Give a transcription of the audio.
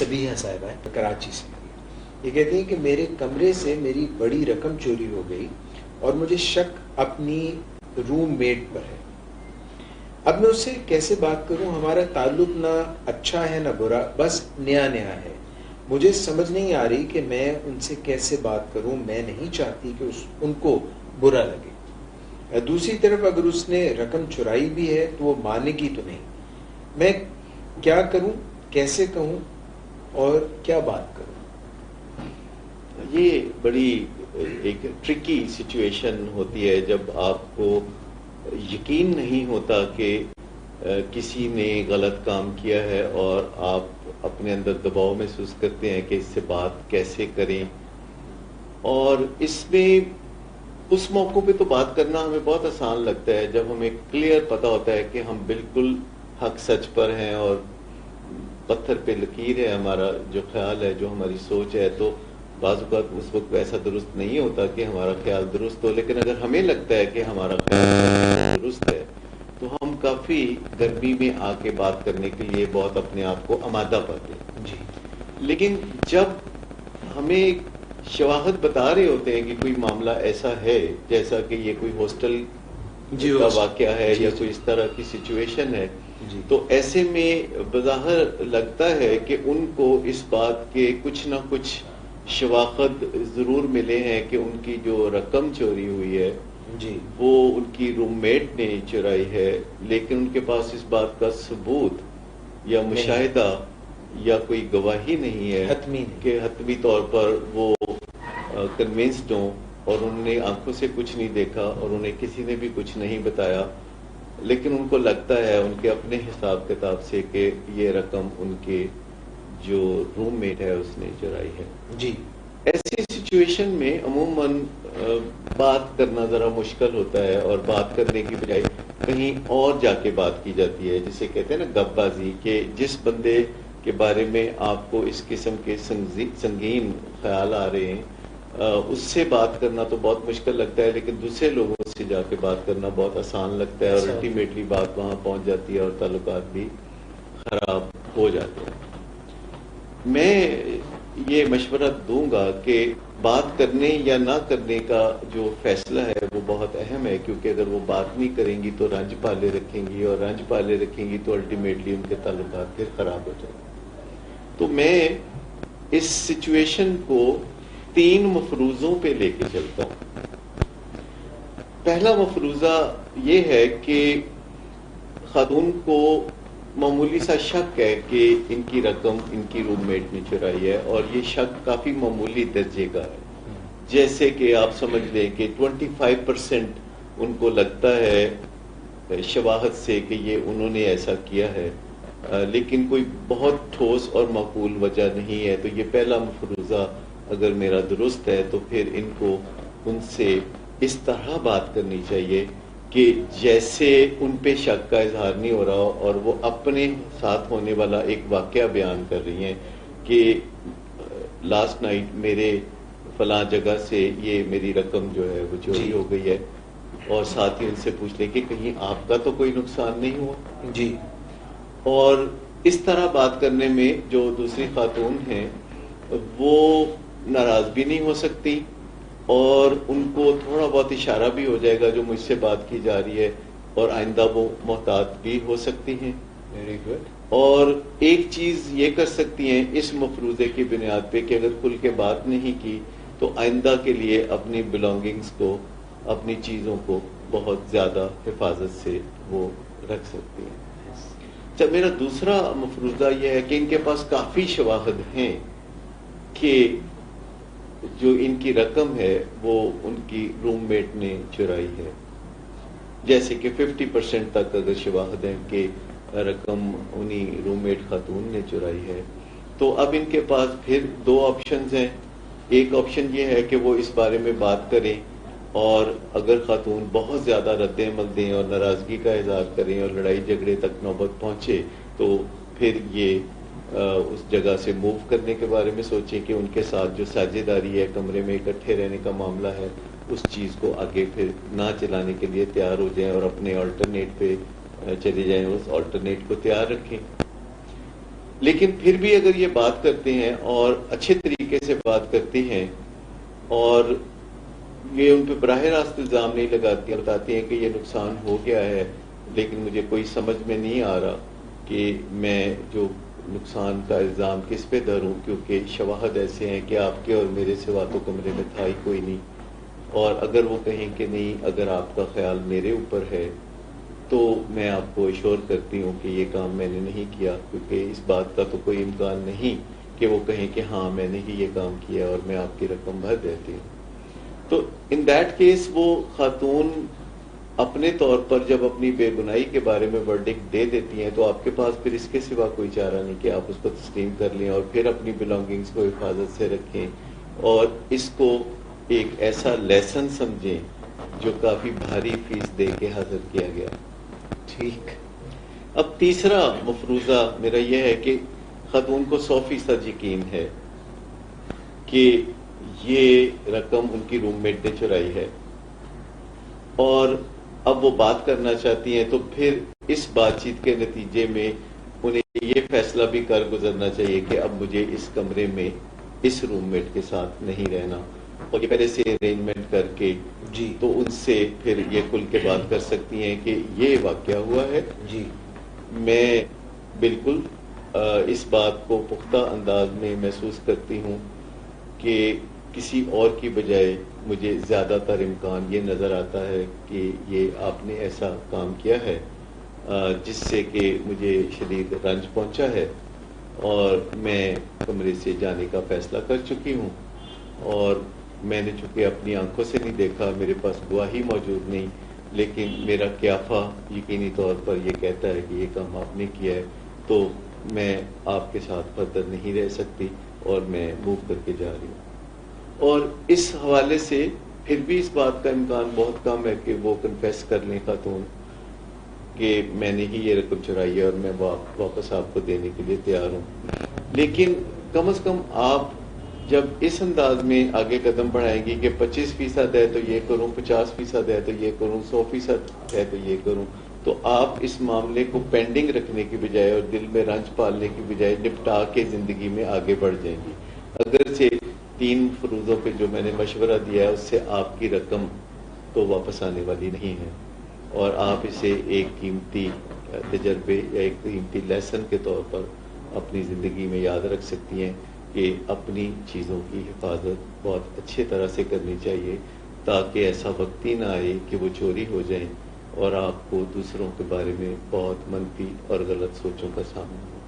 صبیحہ صاحبہ ہے, کراچی سے. یہ کہتی ہیں کہ میرے کمرے سے میری بڑی رقم چوری ہو گئی اور مجھے شک اپنی روم میٹ پر ہے. اب میں اس سے کیسے بات کروں؟ ہمارا تعلق نہ اچھا ہے نہ برا, بس نیا نیا ہے. مجھے سمجھ نہیں آ رہی کہ میں ان سے کیسے بات کروں. میں نہیں چاہتی کہ ان کو برا لگے. دوسری طرف اگر اس نے رقم چرائی بھی ہے تو وہ مانے گی تو نہیں. میں کیا کروں, کیسے کہوں اور کیا بات کروں؟ یہ بڑی ایک ٹرکی سچویشن ہوتی ہے جب آپ کو یقین نہیں ہوتا کہ کسی نے غلط کام کیا ہے اور آپ اپنے اندر دباؤ محسوس کرتے ہیں کہ اس سے بات کیسے کریں. اور اس میں اس موقع پہ تو بات کرنا ہمیں بہت آسان لگتا ہے جب ہمیں کلیئر پتہ ہوتا ہے کہ ہم بالکل حق سچ پر ہیں اور پتھر پہ لکیر ہے ہمارا جو خیال ہے, جو ہماری سوچ ہے. تو بعض اوقات اس وقت ایسا درست نہیں ہوتا کہ ہمارا خیال درست ہو, لیکن اگر ہمیں لگتا ہے کہ ہمارا خیال درست ہے تو ہم کافی گرمی میں آ کے بات کرنے کے لیے بہت اپنے آپ کو آمادہ پاتے ہیں. جی. لیکن جب ہمیں شواہد بتا رہے ہوتے ہیں کہ کوئی معاملہ ایسا ہے جیسا کہ یہ کوئی ہاسٹل کا واقعہ ہے یا کوئی اس طرح کی سچویشن ہے, تو ایسے میں بظاہر لگتا ہے کہ ان کو اس بات کے کچھ نہ کچھ شواہد ضرور ملے ہیں کہ ان کی جو رقم چوری ہوئی ہے جی وہ ان کی روم میٹ نے چرائی ہے, لیکن ان کے پاس اس بات کا ثبوت یا مشاہدہ یا کوئی گواہی نہیں ہے حتمی کہ حتمی طور پر وہ کنونسڈ ہوں, اور انہوں نے آنکھوں سے کچھ نہیں دیکھا اور انہیں کسی نے بھی کچھ نہیں بتایا, لیکن ان کو لگتا ہے ان کے اپنے حساب کتاب سے کہ یہ رقم ان کے جو روم میٹ ہے اس نے چرائی ہے. جی. ایسی سچویشن میں عموماً بات کرنا ذرا مشکل ہوتا ہے, اور بات کرنے کی بجائے کہیں اور جا کے بات کی جاتی ہے, جسے کہتے ہیں نا گپ بازی, کہ جس بندے کے بارے میں آپ کو اس قسم کے سنگین خیال آ رہے ہیں اس سے بات کرنا تو بہت مشکل لگتا ہے, لیکن دوسرے لوگوں سے جا کے بات کرنا بہت آسان لگتا ہے, اور الٹیمیٹلی بات وہاں پہنچ جاتی ہے اور تعلقات بھی خراب ہو جاتے ہیں. میں یہ مشورہ دوں گا کہ بات کرنے یا نہ کرنے کا جو فیصلہ ہے وہ بہت اہم ہے, کیونکہ اگر وہ بات نہیں کریں گی تو رنج پالے رکھیں گی, اور رنج پالے رکھیں گی تو الٹیمیٹلی ان کے تعلقات پھر خراب ہو جائیں گے. تو میں اس سچویشن کو 3 مفروضوں پہ لے کے چلتا ہوں. پہلا مفروضہ یہ ہے کہ خاتون کو معمولی سا شک ہے کہ ان کی رقم ان کی روم میٹ نے چرائی ہے, اور یہ شک کافی معمولی درجے کا ہے. جیسے کہ آپ سمجھ لیں کہ 25% ان کو لگتا ہے شواہد سے کہ یہ انہوں نے ایسا کیا ہے, لیکن کوئی بہت ٹھوس اور معقول وجہ نہیں ہے. تو یہ پہلا مفروضہ اگر میرا درست ہے تو پھر ان کو ان سے اس طرح بات کرنی چاہیے کہ جیسے ان پہ شک کا اظہار نہیں ہو رہا, اور وہ اپنے ساتھ ہونے والا ایک واقعہ بیان کر رہی ہیں کہ لاسٹ نائٹ میرے فلاں جگہ سے یہ میری رقم جو ہے وہ چوری ہو گئی ہے, اور ساتھ ہی ان سے پوچھ لیں کہ کہیں آپ کا تو کوئی نقصان نہیں ہوا. جی. اور اس طرح بات کرنے میں جو دوسری خاتون ہیں وہ ناراض بھی نہیں ہو سکتی, اور ان کو تھوڑا بہت اشارہ بھی ہو جائے گا جو مجھ سے بات کی جا رہی ہے, اور آئندہ وہ محتاط بھی ہو سکتی ہیں. Very good. اور ایک چیز یہ کر سکتی ہیں اس مفروضے کی بنیاد پہ کہ اگر کھل کے بات نہیں کی تو آئندہ کے لیے اپنی بلانگنگز کو, اپنی چیزوں کو بہت زیادہ حفاظت سے وہ رکھ سکتی ہیں. جب میرا دوسرا مفروضہ یہ ہے کہ ان کے پاس کافی شواہد ہیں کہ جو ان کی رقم ہے وہ ان کی روم میٹ نے چرائی ہے, جیسے کہ 50% تک اگر شواہد ہیں کہ رقم انہی روم میٹ خاتون نے چرائی ہے, تو اب ان کے پاس پھر 2 آپشنز ہیں. ایک آپشن یہ ہے کہ وہ اس بارے میں بات کریں, اور اگر خاتون بہت زیادہ رد عمل دیں اور ناراضگی کا اظہار کریں اور لڑائی جھگڑے تک نوبت پہنچے تو پھر یہ اس جگہ سے موو کرنے کے بارے میں سوچیں کہ ان کے ساتھ جو ساجھیداری ہے, کمرے میں اکٹھے رہنے کا معاملہ ہے, اس چیز کو آگے پھر نہ چلانے کے لیے تیار ہو جائیں اور اپنے آلٹرنیٹ پہ چلے جائیں, اس آلٹرنیٹ کو تیار رکھیں. لیکن پھر بھی اگر یہ بات کرتے ہیں اور اچھے طریقے سے بات کرتے ہیں اور یہ ان پہ براہ راست الزام نہیں لگاتی، بتاتی ہیں کہ یہ نقصان ہو گیا ہے لیکن مجھے کوئی سمجھ میں نہیں آ رہا کہ میں جو نقصان کا الزام کس پہ دھروں، کیونکہ شواہد ایسے ہیں کہ آپ کے اور میرے سوا تو کمرے میں تھا ہی کوئی نہیں، اور اگر وہ کہیں کہ نہیں اگر آپ کا خیال میرے اوپر ہے تو میں آپ کو ایشور کرتی ہوں کہ یہ کام میں نے نہیں کیا، کیونکہ اس بات کا تو کوئی امکان نہیں کہ وہ کہیں کہ ہاں میں نے ہی یہ کام کیا اور میں آپ کی رقم بھر دیتی ہوں۔ تو ان دیٹ کیس وہ خاتون اپنے طور پر جب اپنی بے گناہی کے بارے میں ورڈکٹ دے دیتی ہیں تو آپ کے پاس پھر اس کے سوا کوئی چارہ نہیں کہ آپ اس کو تسلیم کر لیں اور پھر اپنی بلانگنگز کو حفاظت سے رکھیں اور اس کو ایک ایسا لیسن سمجھیں جو کافی بھاری فیس دے کے حاصل کیا گیا۔ ٹھیک۔ اب تیسرا مفروضہ میرا یہ ہے کہ خاتون کو 100% یقین ہے کہ یہ رقم ان کی روم میٹ نے چرائی ہے، اور اب وہ بات کرنا چاہتی ہیں تو پھر اس بات چیت کے نتیجے میں انہیں یہ فیصلہ بھی کر گزرنا چاہیے کہ اب مجھے اس کمرے میں اس روم میٹ کے ساتھ نہیں رہنا، اور یہ پہلے سے ارینجمنٹ کر کے جی تو ان سے پھر یہ کھل کے بات کر سکتی ہیں کہ یہ واقعہ ہوا ہے، جی میں بالکل اس بات کو پختہ انداز میں محسوس کرتی ہوں کہ کسی اور کی بجائے مجھے زیادہ تر امکان یہ نظر آتا ہے کہ یہ آپ نے ایسا کام کیا ہے جس سے کہ مجھے شدید رنج پہنچا ہے، اور میں کمرے سے جانے کا فیصلہ کر چکی ہوں، اور میں نے چونکہ اپنی آنکھوں سے نہیں دیکھا، میرے پاس گواہی موجود نہیں، لیکن میرا قیافہ یقینی طور پر یہ کہتا ہے کہ یہ کام آپ نے کیا ہے، تو میں آپ کے ساتھ فردر نہیں رہ سکتی اور میں موو کر کے جا رہی ہوں۔ اور اس حوالے سے پھر بھی اس بات کا امکان بہت کم ہے کہ وہ کنفیس کر لیں خاتون کہ میں نے ہی یہ رقم چرائی ہے اور میں واپس آپ کو دینے کے لیے تیار ہوں، لیکن کم از کم آپ جب اس انداز میں آگے قدم بڑھائیں گی کہ 25% ہے تو یہ کروں، 50% ہے تو یہ کروں، 100% ہے تو یہ کروں، تو آپ اس معاملے کو پینڈنگ رکھنے کی بجائے اور دل میں رنج پالنے کی بجائے نپٹا کے زندگی میں آگے بڑھ جائیں گی۔ اگرچہ 3 فروضوں پہ جو میں نے مشورہ دیا ہے اس سے آپ کی رقم تو واپس آنے والی نہیں ہے، اور آپ اسے ایک قیمتی تجربے یا ایک قیمتی لیسن کے طور پر اپنی زندگی میں یاد رکھ سکتی ہیں کہ اپنی چیزوں کی حفاظت بہت اچھے طرح سے کرنی چاہیے، تاکہ ایسا وقت ہی نہ آئے کہ وہ چوری ہو جائیں اور آپ کو دوسروں کے بارے میں بہت منفی اور غلط سوچوں کا سامنا ہو۔